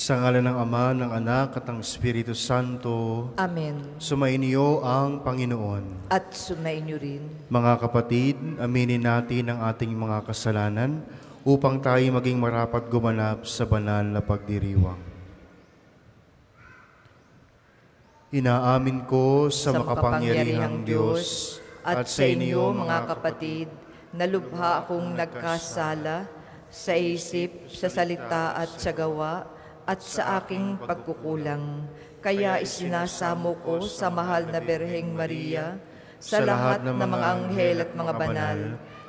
Sa ngalan ng Ama, ng Anak, at ng Espiritu Santo. Amen. Sumainyo ang Panginoon. At sumainyo rin. Mga kapatid, aminin natin ang ating mga kasalanan upang tayo maging marapat gumanap sa banal na pagdiriwang. Inaamin ko sa makapangyarihang Diyos at sa inyo, mga kapatid, na lubha akong nagkasala sa isip, sa salita at sa gawa, at sa aking pagkukulang. Kaya isinasamo ko sa mahal na Birheng Maria, sa lahat ng mga anghel at mga banal,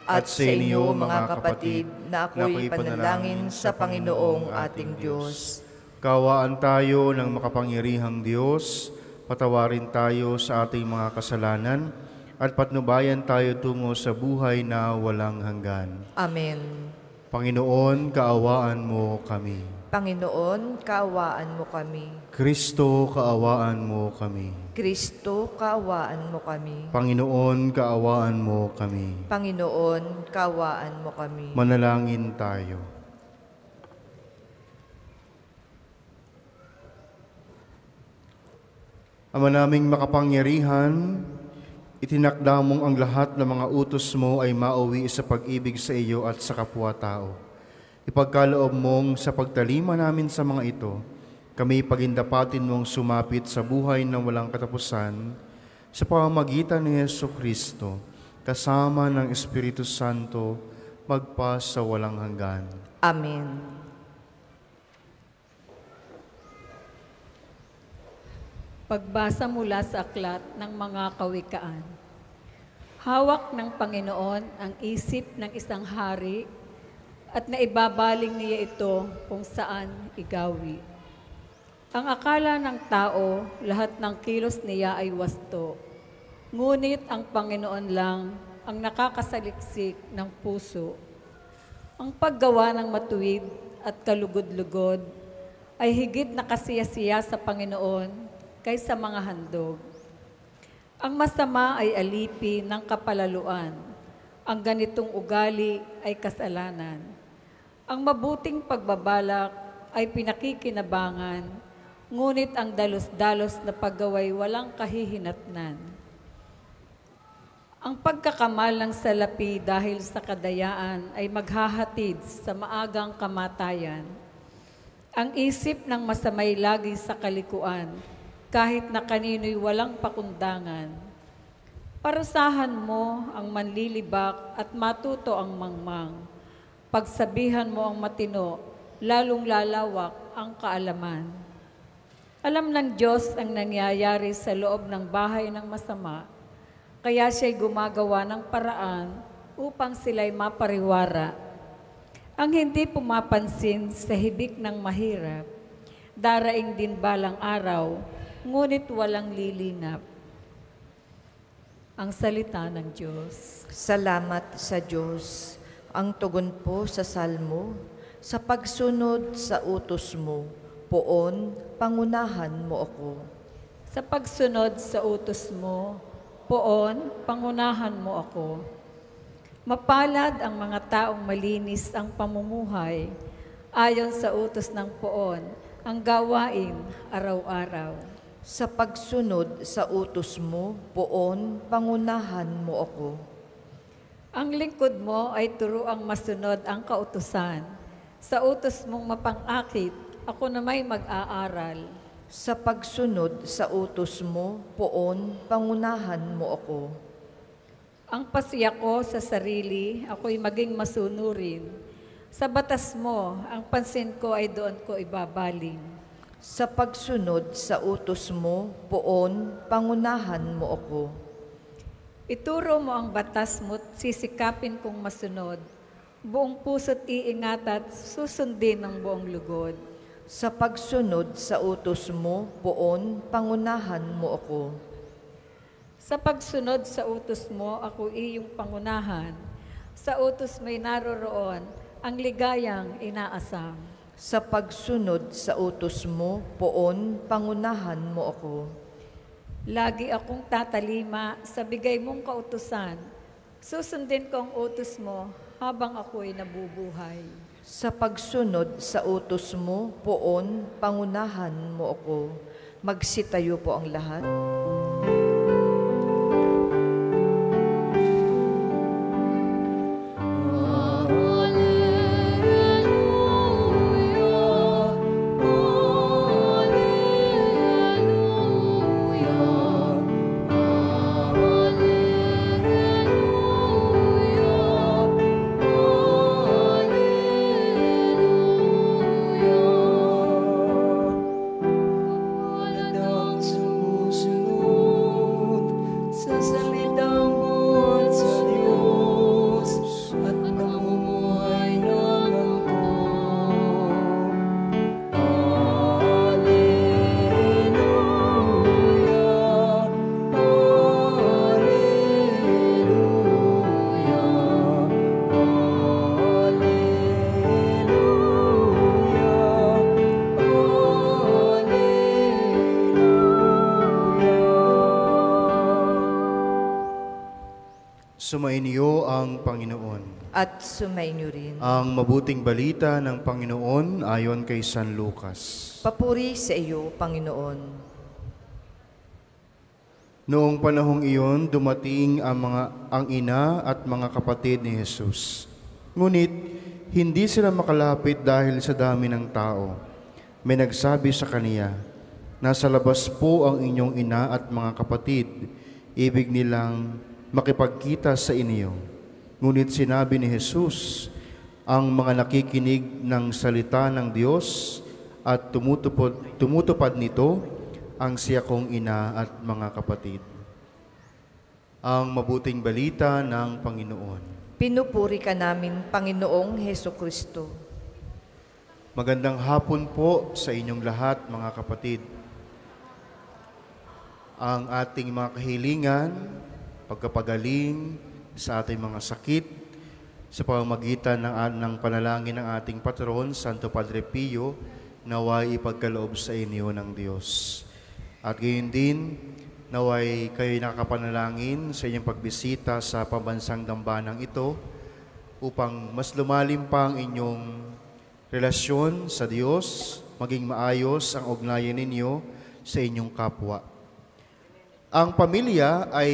at sa inyo, mga kapatid, na ako'y panalangin sa Panginoong ating Diyos. Kaawaan tayo ng makapangyarihang Diyos, patawarin tayo sa ating mga kasalanan, at patnubayan tayo tungo sa buhay na walang hanggan. Amen. Panginoon, kaawaan mo kami. Panginoon, kaawaan mo kami. Kristo, kaawaan mo kami. Kristo, kaawaan mo kami. Panginoon, kaawaan mo kami. Panginoon, kaawaan mo kami. Manalangin tayo. Ama naming makapangyarihan, itinakda mong ang lahat ng mga utos mo ay mauwi sa pag-ibig sa iyo at sa kapwa-tao. Ipagkaloob mong sa pagtalima namin sa mga ito, kami pagindapatin mong sumapit sa buhay ng walang katapusan sa pamamagitan ni Jesucristo, kasama ng Espiritu Santo, magpa sa walang hanggan. Amen. Pagbasa mula sa aklat ng mga kawikaan. Hawak ng Panginoon ang isip ng isang hari at naibabaling niya ito kung saan igawi. Ang akala ng tao, lahat ng kilos niya ay wasto. Ngunit ang Panginoon lang ang nakakasaliksik ng puso. Ang paggawa ng matuwid at kalugod-lugod ay higit na kasiyasiya sa Panginoon kaysa mga handog. Ang masama ay alipin ng kapalaluan. Ang ganitong ugali ay kasalanan. Ang mabuting pagbabalak ay pinakikinabangan, ngunit ang dalos-dalos na paggaway walang kahihinatnan. Ang pagkakamal ng salapi dahil sa kadayaan ay maghahatid sa maagang kamatayan. Ang isip ng masamay lagi sa kalikuan, kahit na kanino'y walang pakundangan. Parusahan mo ang manlilibak at matuto ang mangmang. Pagsabihan mo ang matino, lalong lalawak ang kaalaman. Alam ng Diyos ang nangyayari sa loob ng bahay ng masama, kaya siya'y gumagawa ng paraan upang sila'y mapariwara. Ang hindi pumapansin sa hibik ng mahirap, daraing din balang araw, ngunit walang lilinap. Ang salita ng Diyos. Salamat sa Diyos. Ang tugon po sa salmo, sa pagsunod sa utos mo, poon, pangunahan mo ako. Sa pagsunod sa utos mo, poon, pangunahan mo ako. Mapalad ang mga taong malinis ang pamumuhay, ayon sa utos ng poon, ang gawain araw-araw. Sa pagsunod sa utos mo, poon, pangunahan mo ako. Ang lingkod mo ay turuang masunod ang kautusan. Sa utos mong mapang-akit, ako na may mag-aaral. Sa pagsunod sa utos mo, poon, pangunahan mo ako. Ang pasiya ko sa sarili, ako'y maging masunurin. Sa batas mo, ang pansin ko ay doon ko ibabaling. Sa pagsunod sa utos mo, poon, pangunahan mo ako. Ituro mo ang batas mo't sisikapin kong masunod. Buong puso't iingat at susundin ng buong lugod. Sa pagsunod sa utos mo, poon, pangunahan mo ako. Sa pagsunod sa utos mo, ako iyong pangunahan. Sa utos mo'y naroroon ang ligayang inaasam. Sa pagsunod sa utos mo, poon, pangunahan mo ako. Lagi akong tatalima sa bigay mong kautusan. Susundin ko ang utos mo habang ako'y nabubuhay. Sa pagsunod sa utos mo, poon, pangunahan mo ako. Magsitayo po ang lahat. Sumainyo ang Panginoon. At sumainyo rin. Ang mabuting balita ng Panginoon ayon kay San Lucas. Papuri sa iyo, Panginoon. Noong panahong iyon, dumating ang ina at mga kapatid ni Jesus. Ngunit, hindi sila makalapit dahil sa dami ng tao. May nagsabi sa kaniya, "Nasa labas po ang inyong ina at mga kapatid. Ibig nilang makipagkita sa inyo." Ngunit sinabi ni Jesus, "Ang mga nakikinig ng salita ng Diyos at tumutupad nito, ang siya kong ina at mga kapatid." Ang mabuting balita ng Panginoon. Pinupuri ka namin, Panginoong Hesukristo. Magandang hapon po sa inyong lahat, mga kapatid. Ang ating mga kahilingan, pagkapagaling sa ating mga sakit, sa pamamagitan ng panalangin ng ating patron, Santo Padre Pio, naway ipagkaloob sa inyo ng Diyos. At gayon din, naway kayo nakapanalangin sa inyong pagbisita sa pambansang dambanang ito upang mas lumalim pa ang inyong relasyon sa Diyos, maging maayos ang ugnayan ninyo sa inyong kapwa. Ang pamilya ay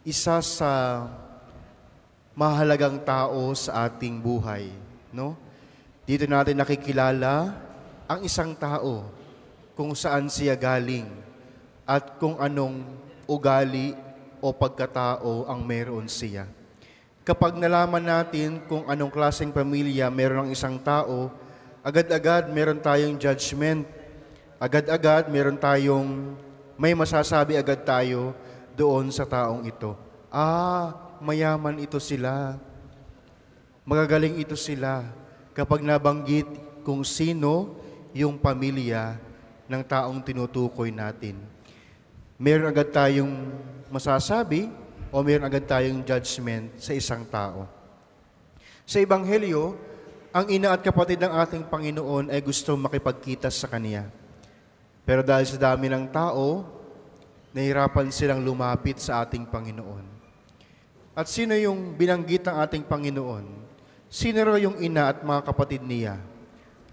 isa sa mahalagang tao sa ating buhay, no? Dito natin nakikilala ang isang tao, kung saan siya galing at kung anong ugali o pagkatao ang meron siya. Kapag nalaman natin kung anong klaseng pamilya meron ang isang tao, agad-agad meron tayong judgment. Agad-agad meron tayong may masasabi agad tayo doon sa taong ito. Mayaman ito sila. Magagaling ito sila. Kapag nabanggit kung sino yung pamilya ng taong tinutukoy natin, meron agad tayong masasabi o meron agad tayong judgment sa isang tao. Sa Ebanghelyo, ang ina at kapatid ng ating Panginoon ay gusto makipagkita sa Kanya. Pero dahil sa dami ng tao, nahirapan silang lumapit sa ating Panginoon. At sino yung binanggit ng ating Panginoon? Sino raw yung ina at mga kapatid niya?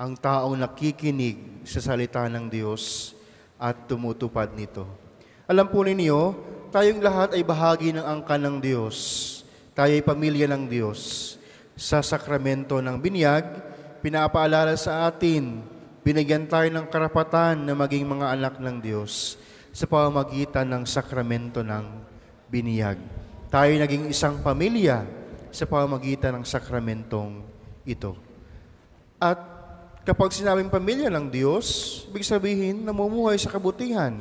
Ang taong nakikinig sa salita ng Diyos at tumutupad nito. Alam po ninyo, tayong lahat ay bahagi ng angkan ng Diyos. Tayo ay pamilya ng Diyos. Sa sakramento ng binyag, pinapaalala sa atin, binigyan tayo ng karapatan na maging mga anak ng Diyos sa pamamagitan ng sakramento ng binyag. Tayo naging isang pamilya sa pamamagitan ng sakramentong ito. At kapag sinabing pamilya ng Diyos, ibig sabihin, namumuhay sa kabutihan,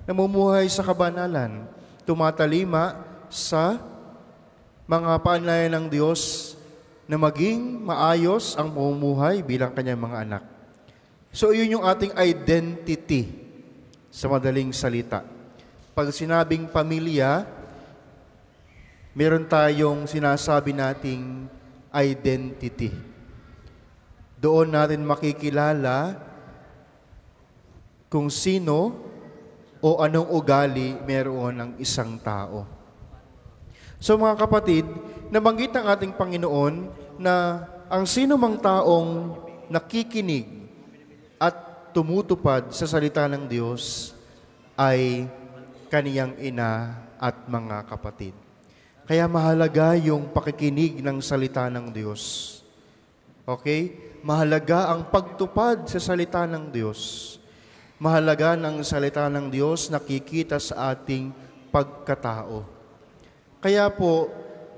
namumuhay sa kabanalan, tumatalima sa mga paanayan ng Diyos na maging maayos ang pamumuhay bilang Kanyang mga anak. So, yun yung ating identity sa madaling salita. Pag sinabing pamilya, meron tayong sinasabi nating identity. Doon natin makikilala kung sino o anong ugali meron ng isang tao. So mga kapatid, nabanggit ng ating Panginoon na ang sino mang taong nakikinig at tumutupad sa salita ng Diyos ay kaniyang ina at mga kapatid. Kaya mahalaga yung pakikinig ng salita ng Diyos. Okay? Mahalaga ang pagtupad sa salita ng Diyos. Mahalaga ng salita ng Diyos nakikita sa ating pagkatao. Kaya po,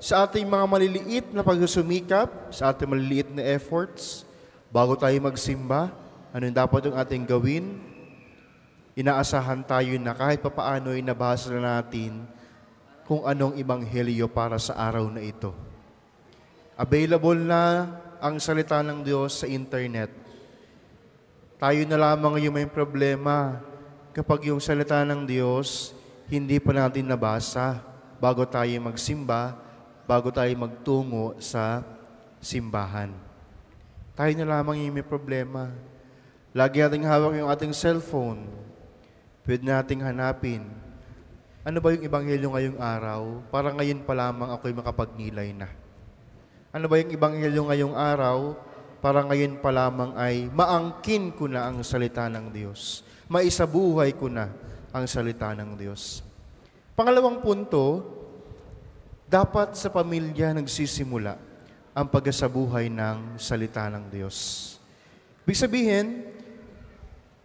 sa ating mga maliliit na pagsusumikap, sa ating maliliit na efforts, bago tayo magsimba, ano yung dapat yung ating gawin? Inaasahan tayo na kahit papaano ay nabasa na natin kung anong ebanghelyo para sa araw na ito. Available na ang salita ng Diyos sa internet. Tayo na lamang yung may problema kapag yung salita ng Diyos hindi pa natin nabasa bago tayo magsimba, bago tayo magtungo sa simbahan. Tayo na lamang yung may problema. Lagi nating hawak yung ating cellphone. Pwede nating hanapin. Ano ba yung ebanghelyo ngayong araw? Para ngayon pa lamang ako'y makapagnilay na. Ano ba yung ebanghelyo ngayong araw? Para ngayon pa lamang ay maangkin ko na ang salita ng Diyos. Maisabuhay ko na ang salita ng Diyos. Pangalawang punto, dapat sa pamilya nagsisimula ang pagsasabuhay ng salita ng Diyos. Ibig sabihin,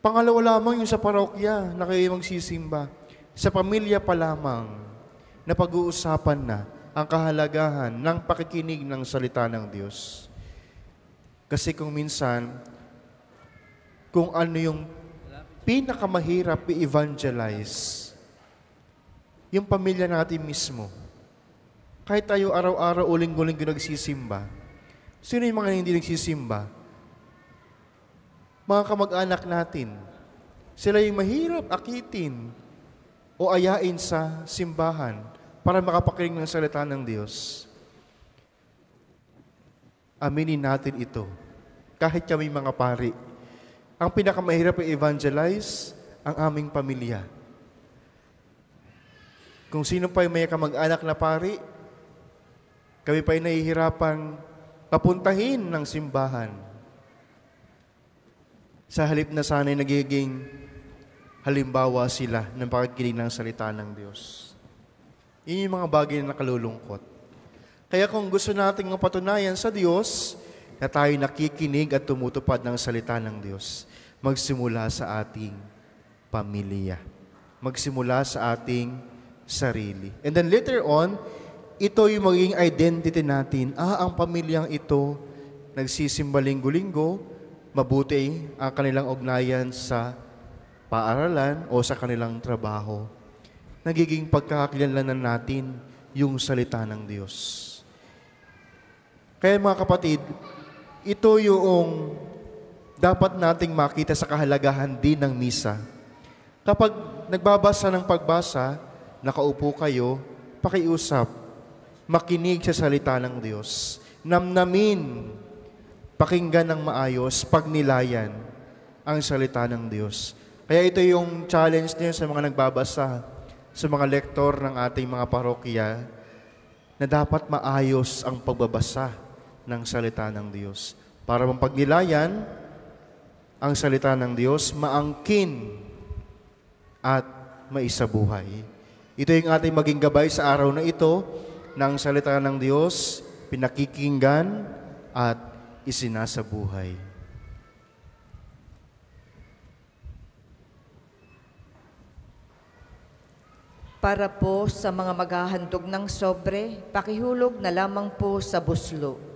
pangalawa lamang yung sa parokya na kayo magsisimba. Sa pamilya pa lamang na pag-uusapan na ang kahalagahan ng pakikinig ng salita ng Diyos. Kasi kung minsan, kung ano yung pinakamahirap i-evangelize, yung pamilya natin mismo. Kahit tayo araw-araw o linggo-linggo nagsisimba, sino yung mga hindi nagsisimba? Mga kamag-anak natin. Sila yung mahirap akitin o ayain sa simbahan para makapakinig ng salita ng Diyos. Aminin natin ito. Kahit kami mga pari, ang pinakamahirap i-evangelize ang aming pamilya. Kung sino pa yung may kamag-anak na pari, kami pa yung nahihirapang papuntahin ng simbahan. Sa halip na sana'y nagiging halimbawa sila ng pakikinig ng salita ng Diyos. Yun yung mga bagay na nakalulungkot. Kaya kung gusto nating mapatunayan sa Diyos na tayo nakikinig at tumutupad ng salita ng Diyos, magsimula sa ating pamilya. Magsimula sa ating sarili. And then later on, ito yung magiging identity natin. Ang pamilyang ito, nagsisimba linggo-linggo, mabuti ang kanilang ugnayan sa paaralan o sa kanilang trabaho. Nagiging pagkakakilalanan natin yung salita ng Diyos. Kaya mga kapatid, ito yung dapat nating makita sa kahalagahan din ng misa. Kapag nagbabasa ng pagbasa, nakaupo kayo, pakiusap, makinig sa salita ng Diyos. Namnamin, pakinggan ng maayos, pagnilayan ang salita ng Diyos. Kaya ito yung challenge niyo sa mga nagbabasa, sa mga lektor ng ating mga parokya, na dapat maayos ang pagbabasa ng salita ng Diyos. Para mapagnilayan ang salita ng Diyos, maangkin at maisabuhay. Ito yung ating maging gabay sa araw na ito, ng salita ng Diyos, pinakikinggan at isinasabuhay. Para po sa mga maghahandog ng sobre, pakihulog na lamang po sa buslo.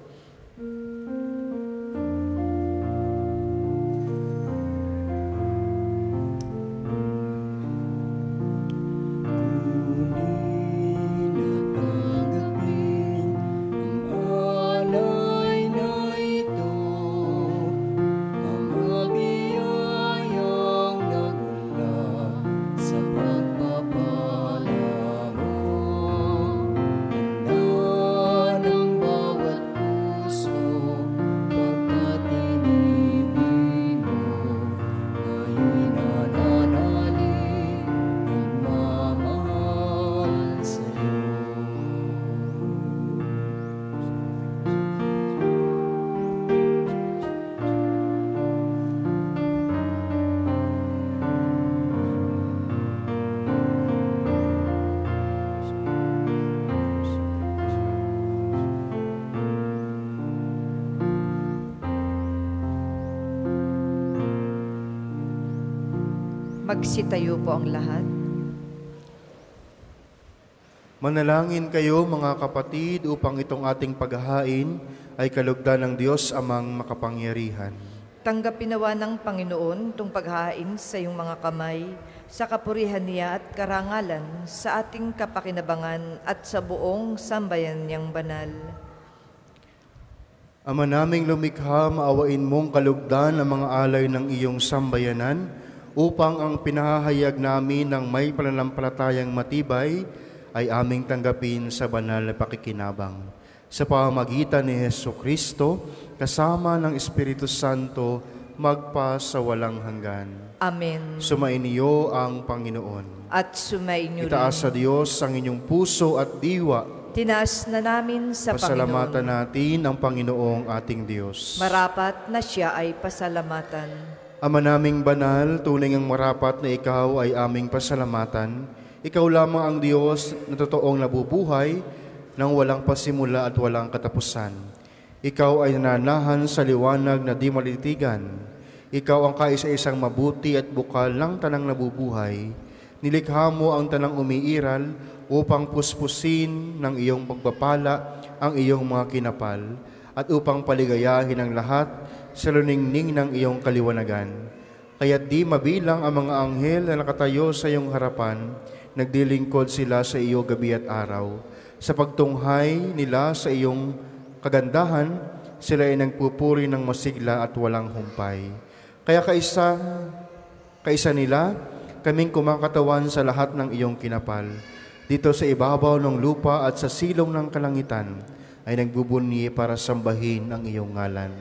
Ng bawat Magsitayo po ang lahat. Manalangin kayo mga kapatid upang itong ating paghahain ay kalugdan ng Diyos amang makapangyarihan. Tanggapin nawa ng Panginoon itong paghahain sa iyong mga kamay, sa kapurihan niya at karangalan, sa ating kapakinabangan at sa buong sambayan niyang banal. Ama naming lumikha, maawain mong kalugdan ang mga alay ng iyong sambayanan upang ang pinahahayag namin ng may pananampalatayang matibay ay aming tanggapin sa banal na pakikinabang. Sa pamamagitan ni Jesucristo, kasama ng Espiritu Santo, magpa sa walang hanggan. Amen. Sumainiyo ang Panginoon. At sumainyo Itaas sa rin. Diyos ang inyong puso at diwa. Tinaas na namin sa Pasalamatan Panginoon. natin ang Panginoong ating Diyos. Marapat na siya ay pasalamatan. Ama naming banal, tunay ngang marapat na ikaw ay aming pasalamatan. Ikaw lamang ang Diyos na totoong nabubuhay nang walang pasimula at walang katapusan. Ikaw ay nananahan sa liwanag na di malitigan. Ikaw ang kaisa-isang mabuti at bukal ng tanang nabubuhay. Nilikha mo ang tanang umiiral upang puspusin ng iyong pagpapala ang iyong mga kinapal at upang paligayahin ang lahat sa luningning ng iyong kaliwanagan. Kaya't di mabilang ang mga anghel na nakatayo sa iyong harapan, nagdilingkod sila sa iyo gabi at araw. Sa pagtunghay nila sa iyong kagandahan, sila ay nagpupuri ng masigla at walang humpay. Kaya kaisa nila, kaming kumakatawan sa lahat ng iyong kinapal. Dito sa ibabaw ng lupa at sa silong ng kalangitan, ay nagbubunyi para sambahin ang iyong ngalan.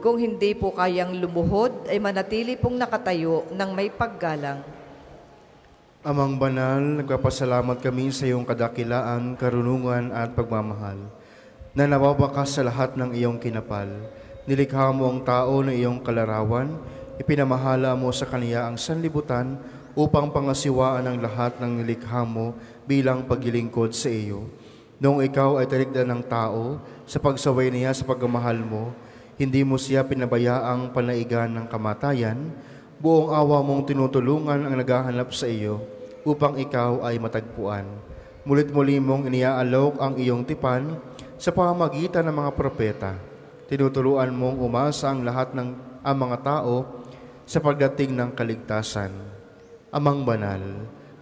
Kung hindi po kayang lumuhod, ay manatili pong nakatayo ng may paggalang. Amang banal, nagpapasalamat kami sa iyong kadakilaan, karunungan at pagmamahal na nababakas sa lahat ng iyong kinapal. Nilikha mo ang tao ng iyong kalarawan, ipinamahala mo sa kaniya ang sanlibutan upang pangasiwaan ang lahat ng nilikha mo bilang paglilingkod sa iyo. Noong ikaw ay talikdan ng tao, sa pagsaway niya sa pagmamahal mo, hindi mo siya pinabayaang panaigan ng kamatayan, buong awa mong tinutulungan ang naghahanap sa iyo upang ikaw ay matagpuan. Mulit-muli mong iniaalok ang iyong tipan sa pamamagitan ng mga propeta. Tinuturuan mong umasa ang lahat ng mga tao sa pagdating ng kaligtasan. Amang banal,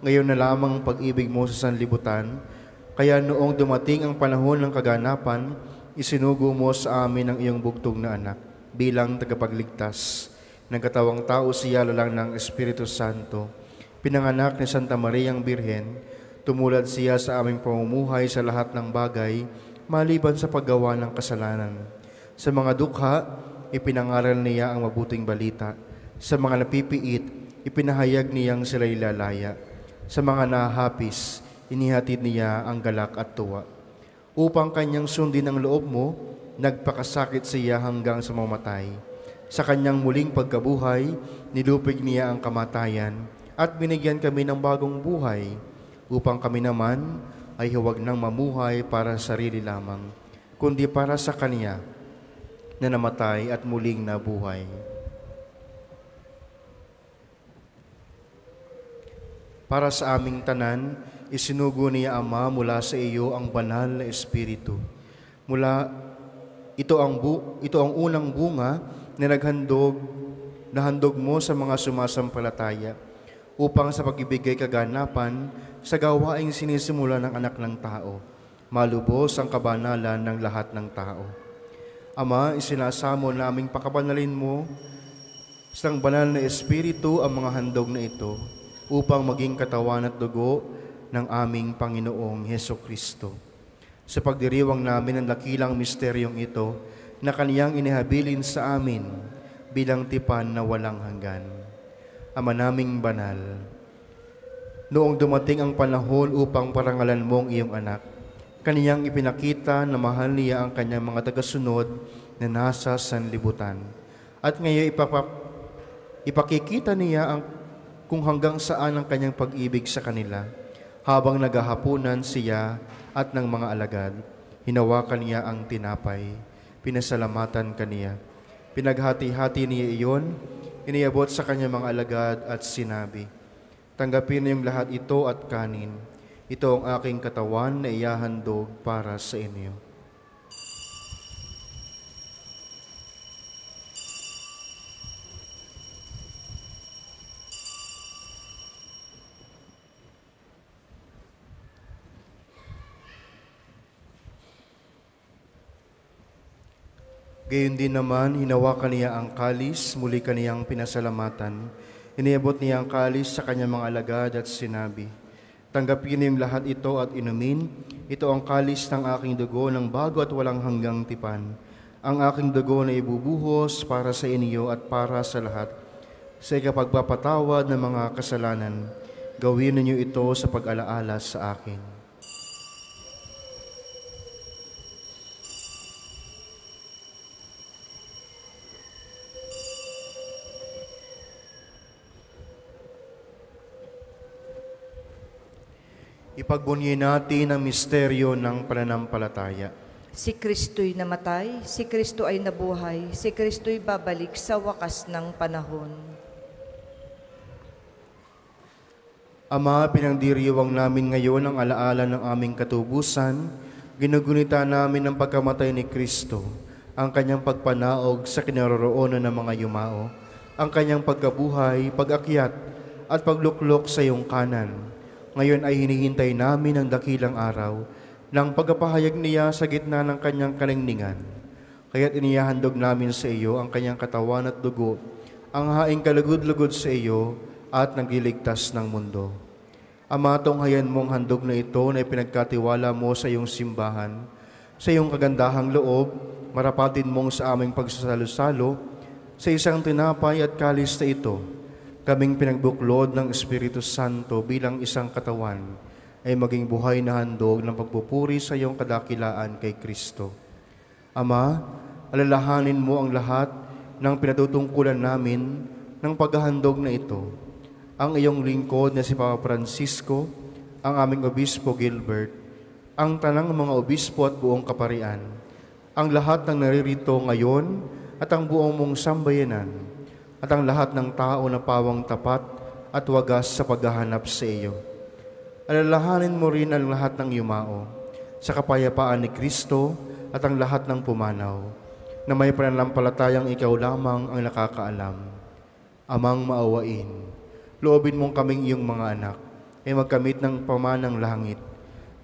ngayon na lamang pag-ibig mo sa sanlibutan, kaya noong dumating ang panahon ng kaganapan, isinugo mo sa amin ang iyong bugtong na anak bilang tagapagligtas. Nagkatawang tao siya lalang ng Espiritu Santo. Pinanganak ni Santa Mariang Birhen, tumulad siya sa aming pamumuhay sa lahat ng bagay, maliban sa paggawa ng kasalanan. Sa mga dukha, ipinangaral niya ang mabuting balita. Sa mga napipiit, ipinahayag niyang sila'y lalaya. Sa mga nahapis, inihatid niya ang galak at tuwa. Upang kanyang sundin ang loob mo, nagpakasakit siya hanggang sa mamatay. Sa kanyang muling pagkabuhay, nilupig niya ang kamatayan at binigyan kami ng bagong buhay, upang kami naman ay huwag nang mamuhay para sa sarili lamang, kundi para sa Kanya na namatay at muling nabuhay. Para sa aming tanan, isinugo niya, Ama, mula sa iyo ang banal na Espiritu. Ito ang unang bunga na nahandog mo sa mga sumasampalataya upang sa pag-ibigay kaganapan sa gawaing sinisimula ng anak ng tao, malubos ang kabanalan ng lahat ng tao. Ama, isinasamo naming pakabanalin mo isang banal na espiritu ang mga handog na ito upang maging katawan at dugo ng aming Panginoong Heso Kristo. Sa pagdiriwang namin ang dakilang misteryong ito na kaniyang inihabilin sa amin bilang tipan na walang hanggan. Ama naming banal, noong dumating ang panahon upang parangalan mo ang iyong anak, kaniyang ipinakita na mahal niya ang kanyang mga tagasunod na nasa sanlibutan. At ngayon ipakikita niya kung hanggang saan ang kanyang pag-ibig sa kanila. Habang naghahapunan siya at ng mga alagad, hinawakan niya ang tinapay, pinasalamatan kaniya. Pinaghati-hati niya iyon, iniabot sa kanyang mga alagad at sinabi, "Tanggapin niyong lahat ito at kanin. Ito ang aking katawan na ihahandog para sa inyo." Gayon din naman, hinawakan niya ang kalis, muli kaniyang pinasalamatan. Iniabot niya ang kalis sa kanyang mga alagad at sinabi, "Tanggapin niyong lahat ito at inumin. Ito ang kalis ng aking dugo ng bago at walang hanggang tipan. Ang aking dugo na ibubuhos para sa inyo at para sa lahat. Sa ikapagpapatawad ng mga kasalanan, gawin ninyo ito sa pag-alaala sa akin." Ipagbunyi natin ang misteryo ng pananampalataya. Si Kristo'y namatay, si Kristo ay nabuhay, si Kristo'y babalik sa wakas ng panahon. Ama, pinangdiriwang namin ngayon ang alaala ng aming katubusan. Ginugunita namin ang pagkamatay ni Kristo, ang kanyang pagpanaog sa kinaroroonan ng mga yumao, ang kanyang pagkabuhay, pag-akyat at pagluklok sa iyong kanan. Ngayon ay hinihintay namin ang dakilang araw ng pagpapahayag niya sa gitna ng kanyang kalingningan. Kaya't inihahandog namin sa iyo ang kanyang katawan at dugo, ang haing kalugod-lugod sa iyo at nagliligtas ng mundo. Ama, tunghayan mong handog na ito na ipinagkatiwala mo sa iyong simbahan, sa iyong kagandahang loob, marapatin mong sa aming pagsasalo-salo sa isang tinapay at kalis na ito. Kaming pinagbuklod ng Espiritu Santo bilang isang katawan ay maging buhay na handog ng pagpupuri sa iyong kadakilaan kay Kristo. Ama, alalahanin mo ang lahat ng pinatutungkulan namin ng paghahandog na ito. Ang iyong lingkod na si Papa Francisco, ang aming Obispo Gilbert, ang tanang mga obispo at buong kaparian, ang lahat ng naririto ngayon at ang buong mong sambayanan, at ang lahat ng tao na pawang tapat at wagas sa paghahanap sa iyo. Alalahanin mo rin ang lahat ng yumao sa kapayapaan ni Kristo at ang lahat ng pumanaw, na may pananampalatayang ikaw lamang ang nakakaalam. Amang maawain, loobin mong kaming iyong mga anak ay magkamit ng pamanang langit.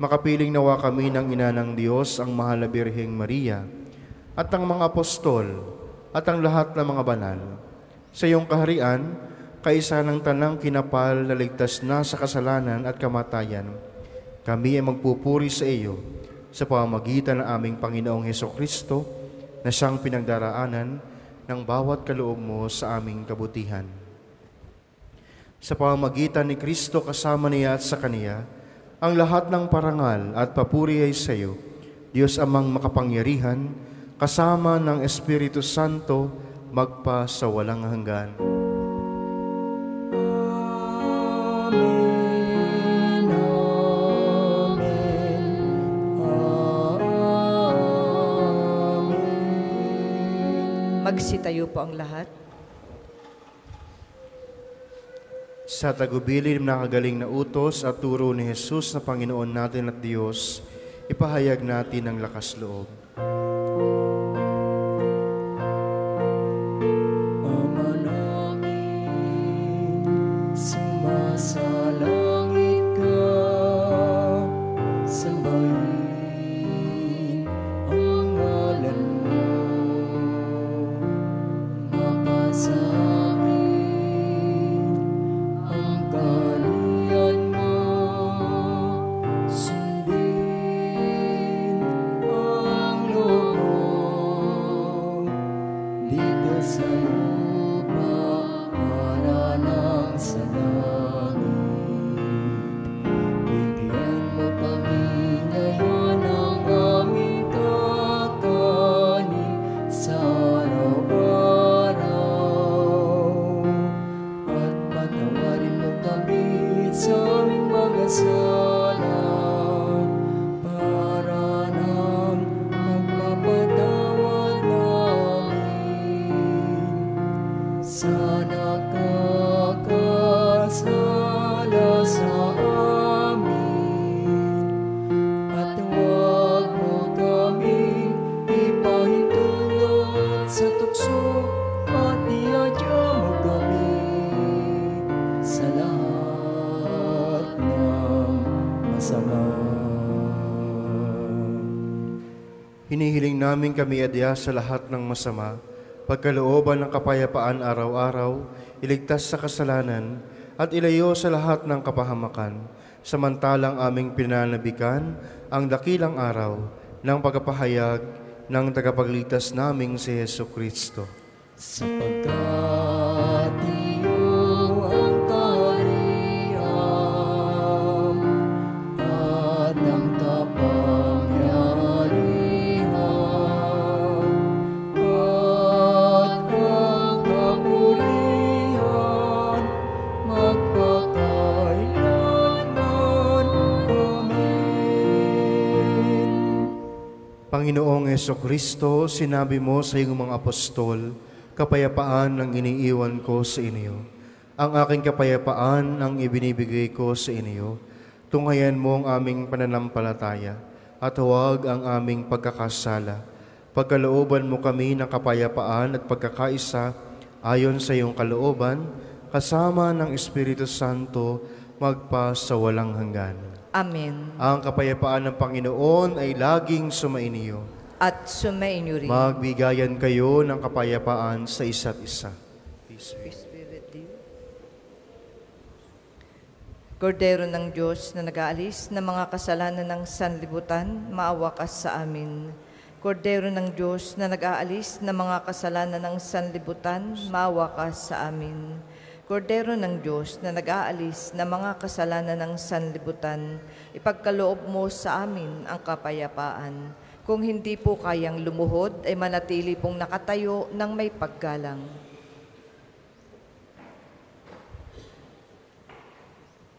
Makapiling nawa kami ng Ina ng Diyos, ang Mahal na Birheng Maria, at ang mga apostol, at ang lahat ng mga banal. Sa iyong kaharian, kaisa ng tanang kinapal na ligtas na sa kasalanan at kamatayan, kami ay magpupuri sa iyo sa pamamagitan ng aming Panginoong Heso Kristo na siyang pinagdaraanan ng bawat kaloob mo sa aming kabutihan. Sa pamamagitan ni Kristo kasama niya at sa Kaniya, ang lahat ng parangal at papuri ay sa iyo, Diyos Amang makapangyarihan, kasama ng Espiritu Santo, magpa sa walang hanggan. Amen, amen, amen. Magsitayo po ang lahat. Sa tagubilin ng nakagaling na utos at turo ni Jesus na Panginoon natin at Diyos, ipahayag natin ang lakas loob. Sumasalangit ka, sambahin ang ngalan mo. sala para ng magpapatawad namin sa nakakasala sa amin, at huwag mo kaming ipahintulot sa tukso, at iadya mo kami sa lahat ng masama. Hinihiling namin kami adya sa lahat ng masama, pagkalooban ng kapayapaan araw-araw, iligtas sa kasalanan, at ilayo sa lahat ng kapahamakan, samantalang aming pinanabikan ang dakilang araw ng pagpapahayag ng tagapagligtas naming si Jesucristo. Sapagkat iyo ang kaharian at ang kapangyarihan at ang kapurihan magpakailanman. Amen. Panginoong Jesucristo, sinabi mo sa iyong mga apostol, kapayapaan ang iniiwan ko sa inyo. Ang aking kapayapaan ang ibinibigay ko sa inyo. Tunghayan mo ang aming pananampalataya at huwag ang aming pagkakasala. Pagkalooban mo kami ng kapayapaan at pagkakaisa ayon sa iyong kalooban, kasama ng Espiritu Santo, magpa sa walang hanggan. Amen. Ang kapayapaan ng Panginoon ay laging sumainyo. At sumainyo rin. Magbigayan kayo ng kapayapaan sa isa't isa. Peace be. Peace be with you. Kordero ng Diyos na nag-aalis ng mga kasalanan ng sanlibutan, maawa ka sa amin. Kordero ng Diyos na nag-aalis ng mga kasalanan ng sanlibutan, maawa ka sa amin. Kordero ng Diyos na nag-aalis ng mga kasalanan ng sanlibutan, ipagkaloob mo sa amin ang kapayapaan. Kung hindi po kayang lumuhod, ay manatili pong nakatayo ng may paggalang.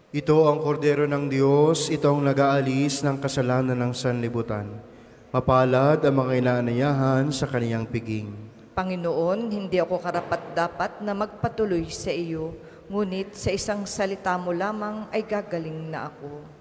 Ito ang kordero ng Diyos, ito ang nag-aalis ng kasalanan ng sanlibutan. Mapalad ang mga inaanayahan sa kaniyang piging. Panginoon, hindi ako karapat-dapat na magpatuloy sa iyo, ngunit sa isang salita mo lamang ay gagaling na ako.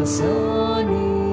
pasanin.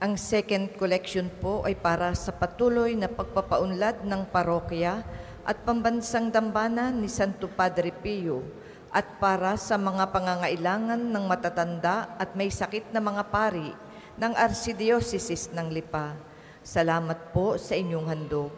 Ang second collection po ay para sa patuloy na pagpapaunlad ng parokya at pambansang dambana ni Santo Padre Pio at para sa mga pangangailangan ng matatanda at may sakit na mga pari ng Archdiocese ng Lipa. Salamat po sa inyong handog.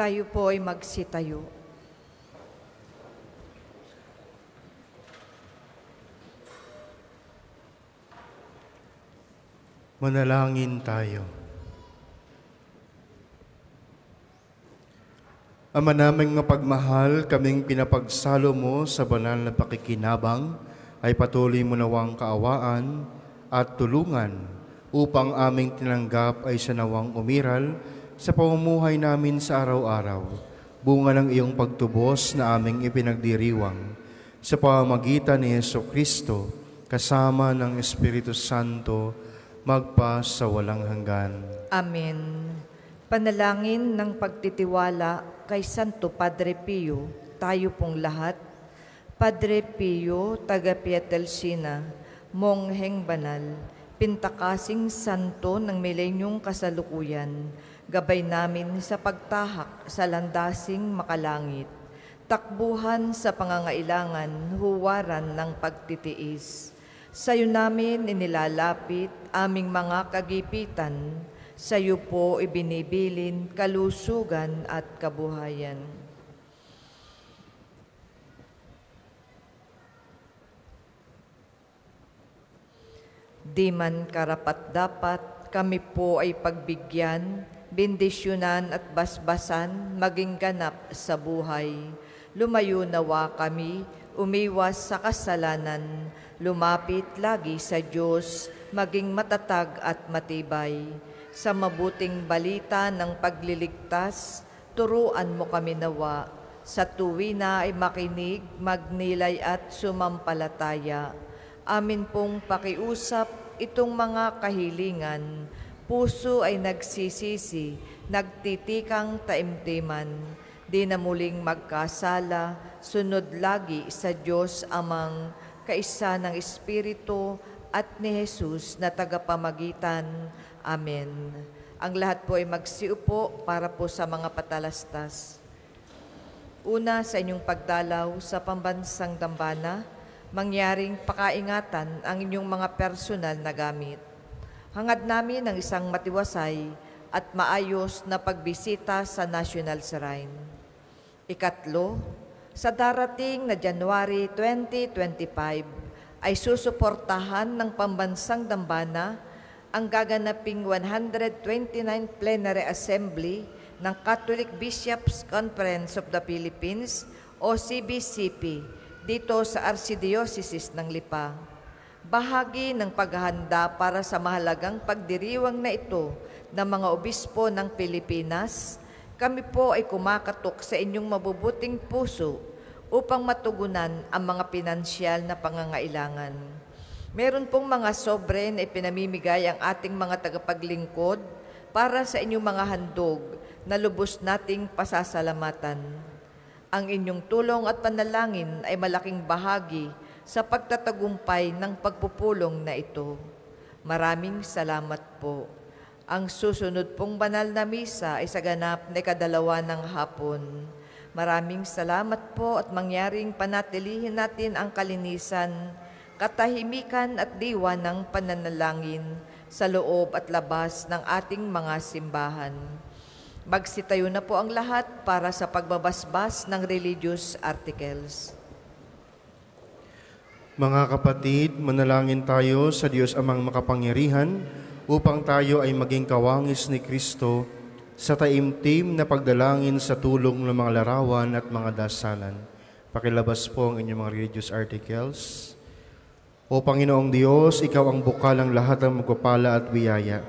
Tayo po ay magsitayo. Manalangin tayo. Ama naming mapagmahal, kaming pinapagsalo mo sa banal na pakikinabang, ay patuloy mo nawang kaawaan at tulungan upang aming tinanggap ay sanawang umiral sa pamumuhay namin sa araw-araw, bunga ng iyong pagtubos na aming ipinagdiriwang sa pamamagitan ni Jesucristo, kasama ng Espiritu Santo, magpa sa walang hanggan. Amen. Panalangin ng pagtitiwala kay Santo Padre Pio, tayo pong lahat. Padre Pio, taga Pietrelcina, mongheng banal, pintakasing santo ng milenyong kasalukuyan, gabay namin sa pagtahak sa landasing makalangit, takbuhan sa pangangailangan, huwaran ng pagtitiis. Sa'yo namin inilalapit aming mga kagipitan, sa'yo po ibinibilin kalusugan at kabuhayan. Di man karapat-dapat kami po ay pagbigyan, bendisyonan at basbasan, maging ganap sa buhay. Lumayo nawa kami, umiwas sa kasalanan, lumapit lagi sa Diyos, maging matatag at matibay. Sa mabuting balita ng pagliligtas, turuan mo kami nawa. Sa tuwina ay makinig, magnilay at sumampalataya. Amin pong pakiusap itong mga kahilingan, puso ay nagsisisi, nagtitikang taimtiman, di na muling magkasala, sunod lagi sa Diyos Amang, kaisa ng Espiritu at ni Jesus na tagapamagitan. Amen. Ang lahat po ay magsiupo para po sa mga patalastas. Una, sa inyong pagdalaw sa pambansang dambana, mangyaring pakaingatan ang inyong mga personal na gamit. Hangad namin ang isang matiwasay at maayos na pagbisita sa National Shrine. Ikatlo, sa darating na January 2025 ay susuportahan ng Pambansang Dambana ang gaganaping 129th Plenary Assembly ng Catholic Bishops' Conference of the Philippines o CBCP dito sa Archdiocese ng Lipa. Bahagi ng paghahanda para sa mahalagang pagdiriwang na ito ng mga obispo ng Pilipinas, kami po ay kumakatok sa inyong mabubuting puso upang matugunan ang mga pinansyal na pangangailangan. Meron pong mga sobre na ipinamimigay ang ating mga tagapaglingkod para sa inyong mga handog na lubos nating pasasalamatan. Ang inyong tulong at panalangin ay malaking bahagi sa pagtatagumpay ng pagpupulong na ito. Maraming salamat po. Ang susunod pong banal na misa ay sa ganap na 2 ng hapon. Maraming salamat po at mangyaring panatilihin natin ang kalinisan, katahimikan at diwa ng pananalangin sa loob at labas ng ating mga simbahan. Magsitayo na po ang lahat para sa pagbabasbas ng religious articles. Mga kapatid, manalangin tayo sa Diyos Amang makapangyarihan upang tayo ay maging kawangis ni Kristo sa taimtim na pagdalangin sa tulong ng mga larawan at mga dasalan. Pakilabas po ang inyong mga religious articles. O Panginoong Diyos, Ikaw ang bukal ng lahat ng magpapala at biyaya.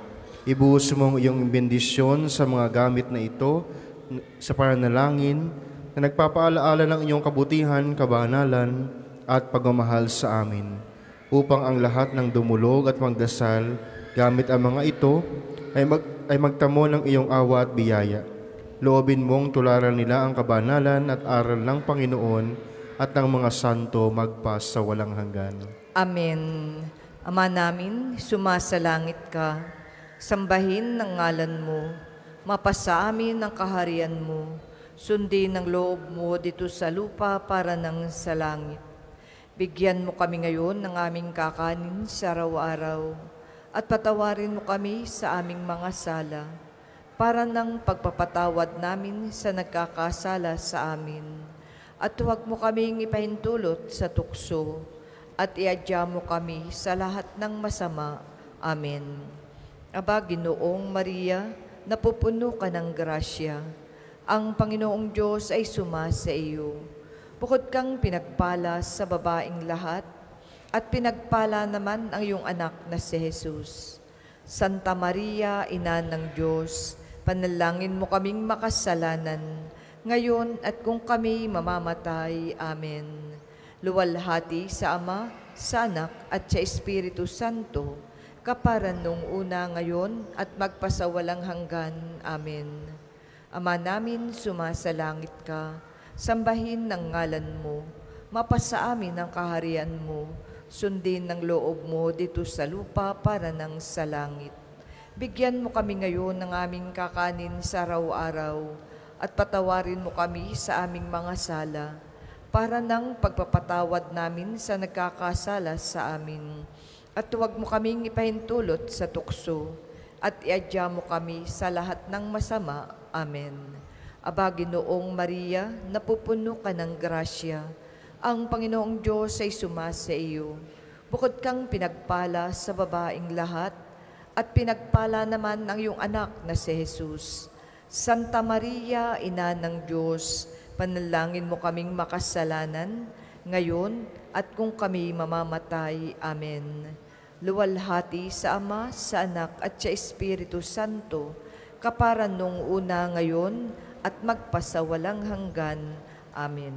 Ibuhos mo ang iyong bendisyon sa mga gamit na ito sa pananalangin na nagpapaalaala ng iyong kabutihan, kabanalan at pagmamahal sa amin, upang ang lahat ng dumulog at magdasal gamit ang mga ito ay magtamo ng iyong awa at biyaya. Loobin mong tularan nila ang kabanalan at aral ng Panginoon at ng mga santo magpas sa walang hanggan. Amen. Ama namin, sumasalangit ka, sambahin ng ngalan mo, mapasa amin ang kaharian mo, sundin ang loob mo dito sa lupa para nang sa langit. Bigyan mo kami ngayon ng aming kakanin sa araw-araw at patawarin mo kami sa aming mga sala para ng pagpapatawad namin sa nagkakasala sa amin. At huwag mo kaming ipahintulot sa tukso at iadya mo kami sa lahat ng masama. Amen. Aba, Ginoong Maria, napupuno ka ng grasya. Ang Panginoong Diyos ay sumasa iyo. Bukod kang pinagpala sa babaeng lahat, at pinagpala naman ang iyong anak na si Jesus. Santa Maria, Ina ng Diyos, panalangin mo kaming makasalanan, ngayon at kung kami mamamatay. Amen. Luwalhati sa Ama, sa Anak, at sa Espiritu Santo, kaparan nung una ngayon at magpasawalang hanggan. Amen. Ama namin, sumasalangit ka, sambahin ng ngalan mo, mapasa amin ang kaharian mo, sundin ng loob mo dito sa lupa para nang sa langit. Bigyan mo kami ngayon ng aming kakanin sa araw-araw at patawarin mo kami sa aming mga sala para ng pagpapatawad namin sa nagkakasala sa amin. At huwag mo kaming ipahintulot sa tukso at iadya mo kami sa lahat ng masama. Amen. Aba, Ginoong Maria, napupuno ka ng grasya. Ang Panginoong Diyos ay sumasa iyo. Bukod kang pinagpala sa babaeng lahat, at pinagpala naman ang iyong anak na si Jesus. Santa Maria, Ina ng Diyos, panalangin mo kaming makasalanan, ngayon at kung kami mamamatay. Amen. Luwalhati sa Ama, sa Anak, at sa Espiritu Santo, kaparan nung una ngayon, at magpasawalang hanggan. Amen.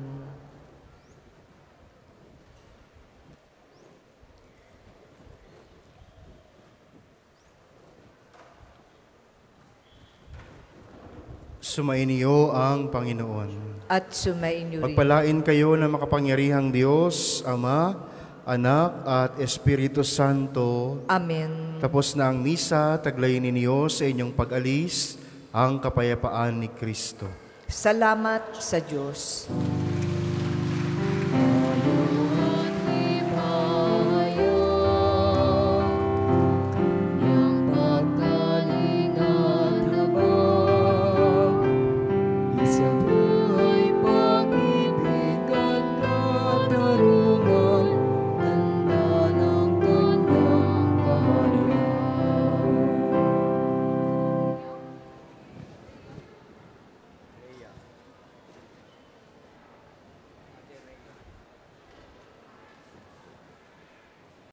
Sumainyo ang Panginoon. At sumainyo rin. Pagpalain kayo ng makapangyarihang Diyos, Ama, Anak, at Espiritu Santo. Amen. Tapos na ang misa, taglayin ninyo sa inyong pag-alis ang kapayapaan ni Kristo. Salamat sa Diyos.